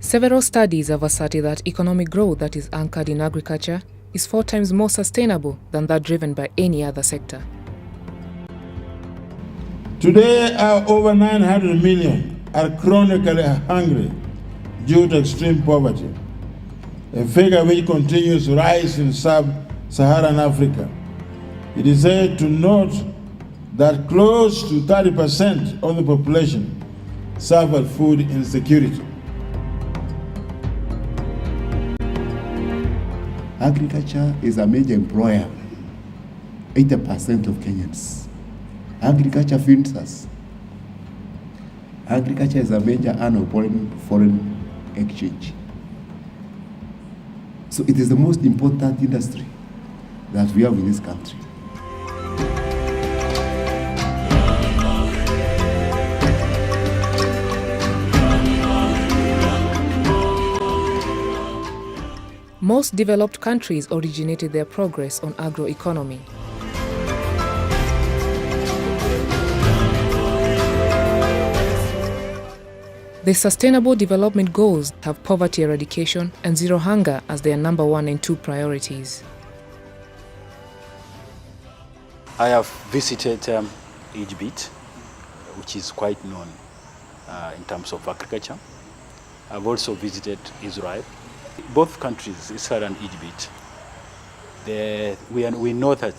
Several studies have asserted that economic growth that is anchored in agriculture is 4 times more sustainable than that driven by any other sector. Today, over 900 million are chronically hungry due to extreme poverty, a figure which continues to rise in sub-Saharan Africa. It is said to note that close to 30% of the population suffer food insecurity. Agriculture is a major employer, 80% of Kenyans. Agriculture feeds us. Agriculture is a major earner of foreign exchange. So it is the most important industry that we have in this country. Most developed countries originated their progress on agroeconomy. The Sustainable Development Goals have poverty eradication and zero hunger as their number 1 and 2 priorities. I have visited Egypt, which is quite known in terms of agriculture. I've also visited Israel. Both countries, Israel and Egypt, we know that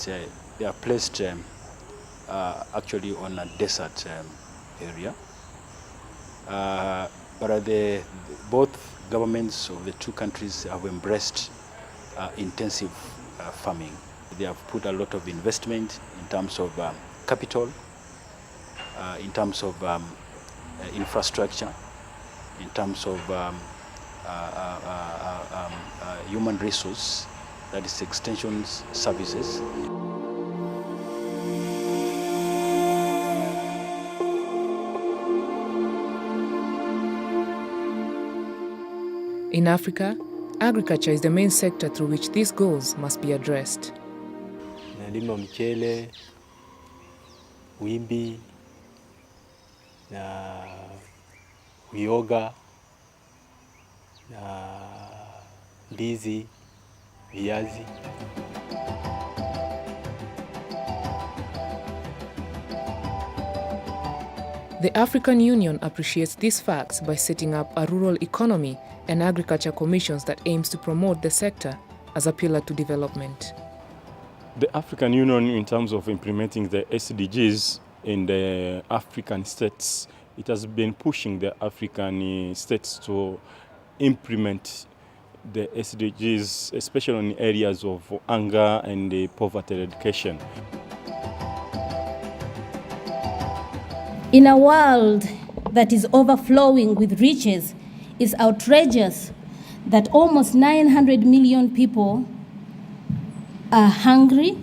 they are placed actually on a desert area. But both governments of the two countries have embraced intensive farming. They have put a lot of investment in terms of capital, in terms of infrastructure, in terms of human resource, that is extension services. In Africa, agriculture is the main sector through which these goals must be addressed. Nalima mchele, wimbi, na uyoga, na ndizi, viazi. The African Union appreciates these facts by setting up a rural economy and agriculture commissions that aims to promote the sector as a pillar to development. The African Union, in terms of implementing the SDGs in the African states, it has been pushing the African states to implement the SDGs, especially in areas of hunger and poverty eradication. In a world that is overflowing with riches, it's outrageous that almost 900 million people are hungry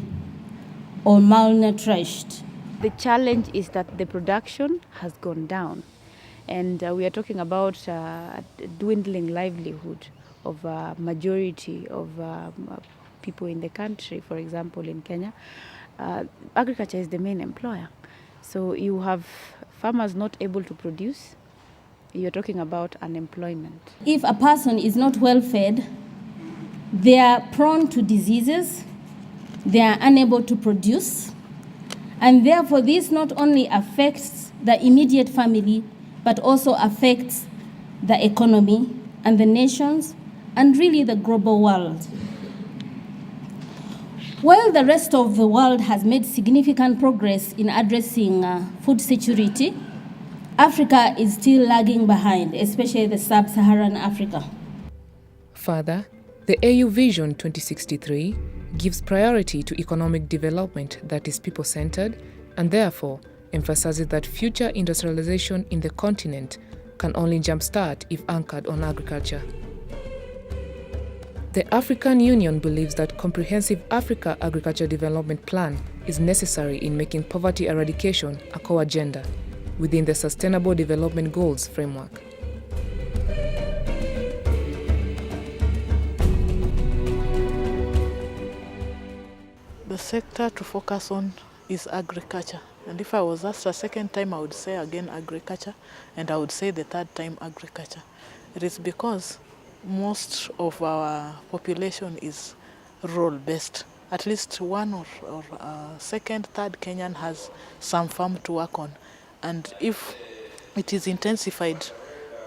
or malnourished. The challenge is that the production has gone down, and we are talking about dwindling livelihood of a majority of people in the country. For example, in Kenya, agriculture is the main employer. So you have farmers not able to produce, you're talking about unemployment. If a person is not well fed, they are prone to diseases, they are unable to produce, and therefore this not only affects the immediate family, but also affects the economy and the nations and really the global world. While the rest of the world has made significant progress in addressing food security, Africa is still lagging behind, especially the sub-Saharan Africa. Further, the AU Vision 2063 gives priority to economic development that is people-centered and therefore emphasizes that future industrialization in the continent can only jumpstart if anchored on agriculture. The African Union believes that comprehensive Africa Agriculture Development Plan is necessary in making poverty eradication a core agenda within the Sustainable Development Goals framework. The sector to focus on is agriculture. And if I was asked a second time, I would say again agriculture, and I would say the third time agriculture. It is because most of our population is rural-based. At least one or second, third Kenyan has some farm to work on. And if it is intensified,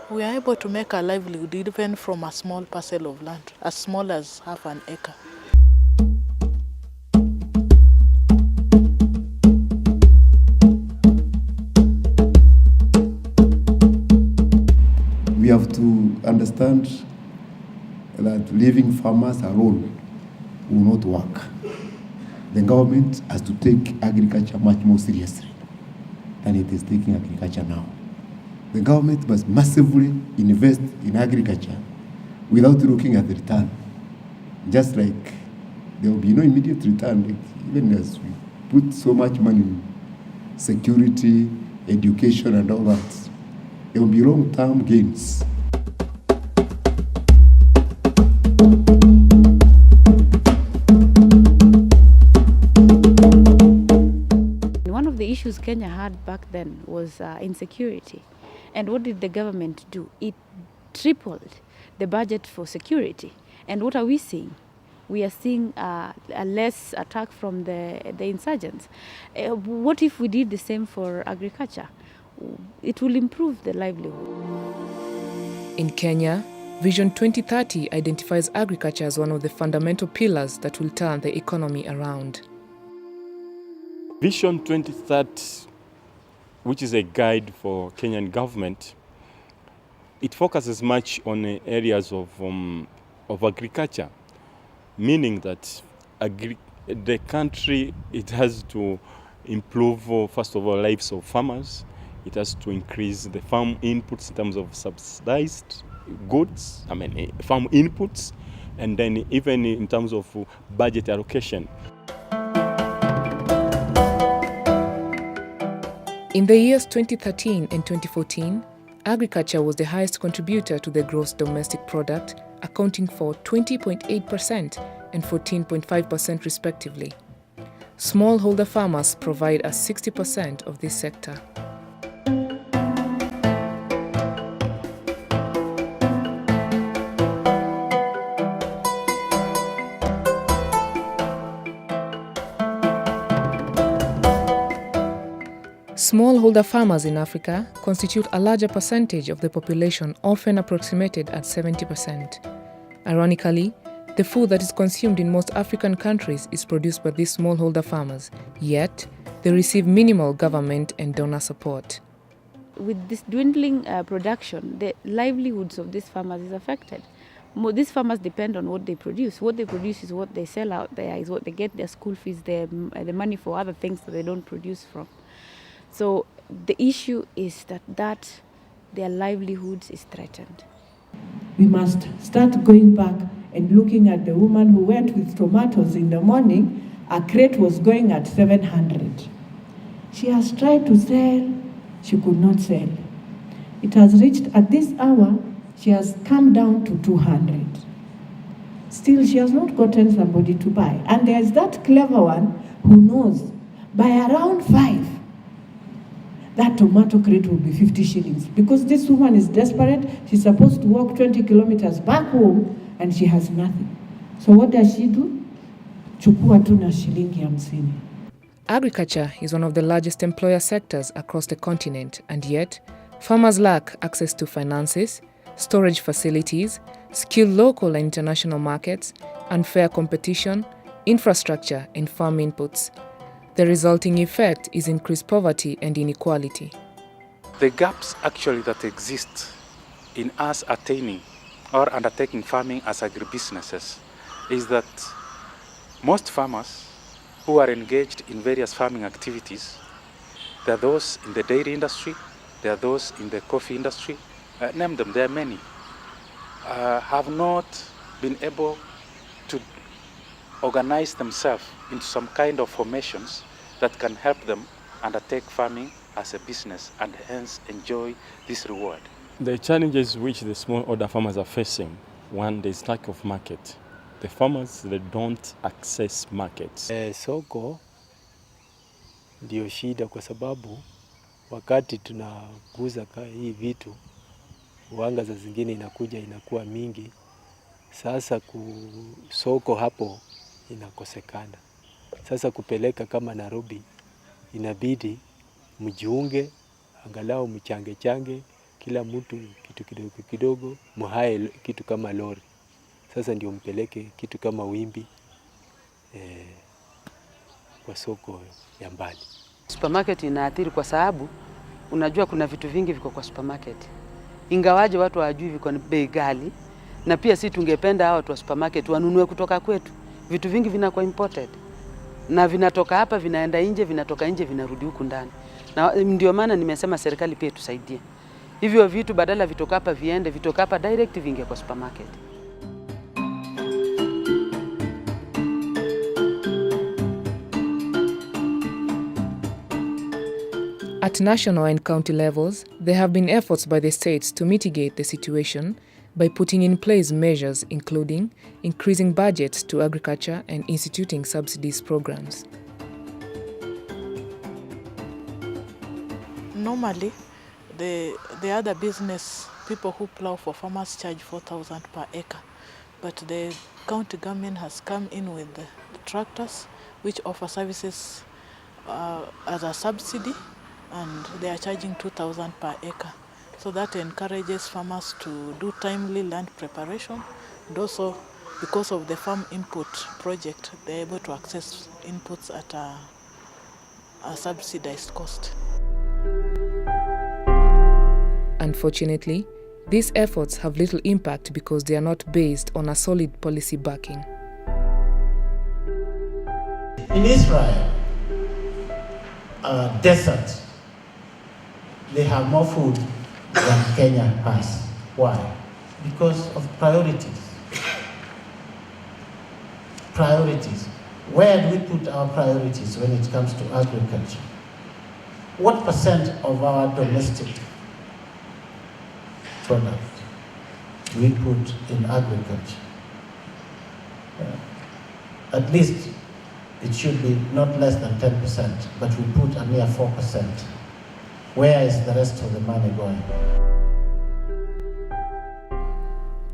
we are able to make a livelihood even from a small parcel of land, as small as half an acre. We have to understand that leaving farmers alone will not work. The government has to take agriculture much more seriously than it is taking agriculture now. The government must massively invest in agriculture without looking at the return. Just like there will be no immediate return, like even as we put so much money in security, education and all that, there will be long-term gains. One of the issues Kenya had back then was insecurity. And what did the government do? It tripled the budget for security. And what are we seeing? We are seeing a less attack from the insurgents. What if we did the same for agriculture? It will improve the livelihood. In Kenya, Vision 2030 identifies agriculture as one of the fundamental pillars that will turn the economy around. Vision 2030, which is a guide for Kenyan government, it focuses much on areas of agriculture, meaning that the country, it has to improve, first of all, lives of farmers. It has to increase the farm inputs in terms of subsidized goods, farm inputs, and then even in terms of budget allocation. In the years 2013 and 2014, agriculture was the highest contributor to the gross domestic product, accounting for 20.8% and 14.5% respectively. Smallholder farmers provide us 60% of this sector. Smallholder farmers in Africa constitute a larger percentage of the population, often approximated at 70%. Ironically, the food that is consumed in most African countries is produced by these smallholder farmers, yet they receive minimal government and donor support. With this dwindling production, the livelihoods of these farmers is affected. These farmers depend on what they produce. What they produce is what they sell out there, is what they get their school fees, the money for other things that they don't produce from. So the issue is that their livelihoods is threatened. We must start going back and looking at the woman who went with tomatoes in the morning. A crate was going at 700. She has tried to sell, she could not sell. It has reached at this hour, she has come down to 200. Still, she has not gotten somebody to buy. And there's that clever one who knows by around 5, that tomato crate will be 50 shillings. Because this woman is desperate, she's supposed to walk 20 kilometers back home and she has nothing. So what does she do? Chukua tu na shilingi 50. Agriculture is one of the largest employer sectors across the continent, and yet farmers lack access to finances, storage facilities, skilled local and international markets, unfair competition, infrastructure, and farm inputs. The resulting effect is increased poverty and inequality. The gaps actually that exist in us attaining or undertaking farming as agribusinesses is that most farmers who are engaged in various farming activities, there are those in the dairy industry, there are those in the coffee industry, name them, there are many, have not been able to organize themselves into some kind of formations that can help them undertake farming as a business and hence enjoy this reward. The challenges which the smallholder farmers are facing, one, there is lack of market. The farmers, they don't access markets. Soko ndio shida kwa sababu wakati tunaguza hii vitu Wanga za zingine inakuja inakuwa mingi. Sasa soko hapo inakosekana. Sasa kupeleka kama Nairobi inabidi mjiunge, angalau mchange kila mtu kitu kidogo kidogo, muhae kitu kama lori. Sasa ndio mpeleke kitu kama wimbi kwa soko ya mbali. Supermarket inaathiri kwa sababu unajua kuna vitu vingi viko kwa supermarket. Ingawaje watu hawajui viko bei ghali, na pia si tungependa hao watu wa supermarket wanunue kutoka kwetu. Vitu vingi vinakuwa imported. Na vinatoka hapa vinaenda nje, vinatoka nje vinarudi huku ndani. Na ndio maana nimesema serikali pia tusaidie. Hivyo vitu badala vitoka hapa viende, vitoka hapa direct vingie kwa supermarket. At national and county levels, there have been efforts by the states to mitigate the situation by putting in place measures including increasing budgets to agriculture and instituting subsidies programs. Normally, the other business people who plow for farmers charge 4,000 per acre, but the county government has come in with the tractors which offer services as a subsidy, and they are charging 2,000 per acre. So that encourages farmers to do timely land preparation, and also because of the farm input project, they're able to access inputs at a subsidized cost. Unfortunately, these efforts have little impact because they are not based on a solid policy backing. In Israel, desert, they have more food than Kenya has. Why? Because of priorities. Priorities. Where do we put our priorities when it comes to agriculture? What percent of our domestic product do we put in agriculture? At least it should be not less than 10%, but we put a mere 4%. Where is the rest of the money going?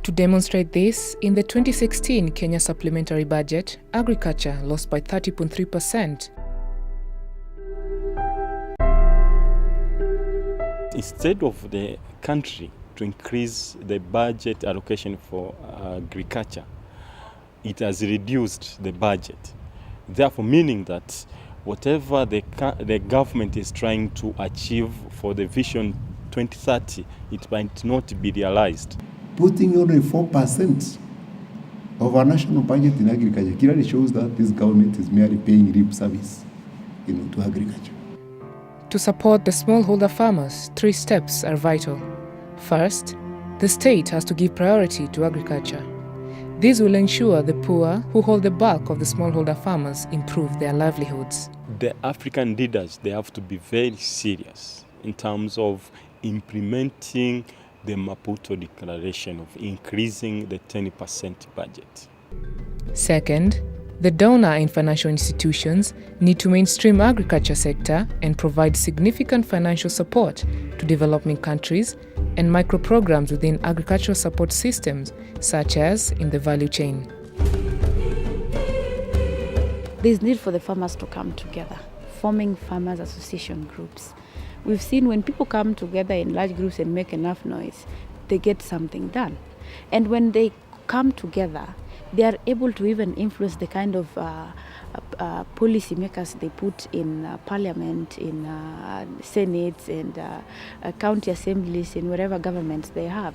To demonstrate this, in the 2016 Kenya supplementary budget, agriculture lost by 30.3%. Instead of the country to increase the budget allocation for agriculture, it has reduced the budget. Therefore, meaning that whatever the government is trying to achieve for the Vision 2030, it might not be realized. Putting only 4% of our national budget in agriculture clearly shows that this government is merely paying lip service, to agriculture. To support the smallholder farmers, 3 steps are vital. First, the state has to give priority to agriculture. This will ensure the poor, who hold the bulk of the smallholder farmers, improve their livelihoods. The African leaders, they have to be very serious in terms of implementing the Maputo Declaration of increasing the 10% budget. Second, the donor and financial institutions need to mainstream agriculture sector and provide significant financial support to developing countries and micro-programs within agricultural support systems, such as in the value chain. There's need for the farmers to come together, forming farmers association groups. We've seen when people come together in large groups and make enough noise, they get something done. And when they come together, they are able to even influence the kind of policy makers they put in parliament, in senates and county assemblies, in whatever governments they have.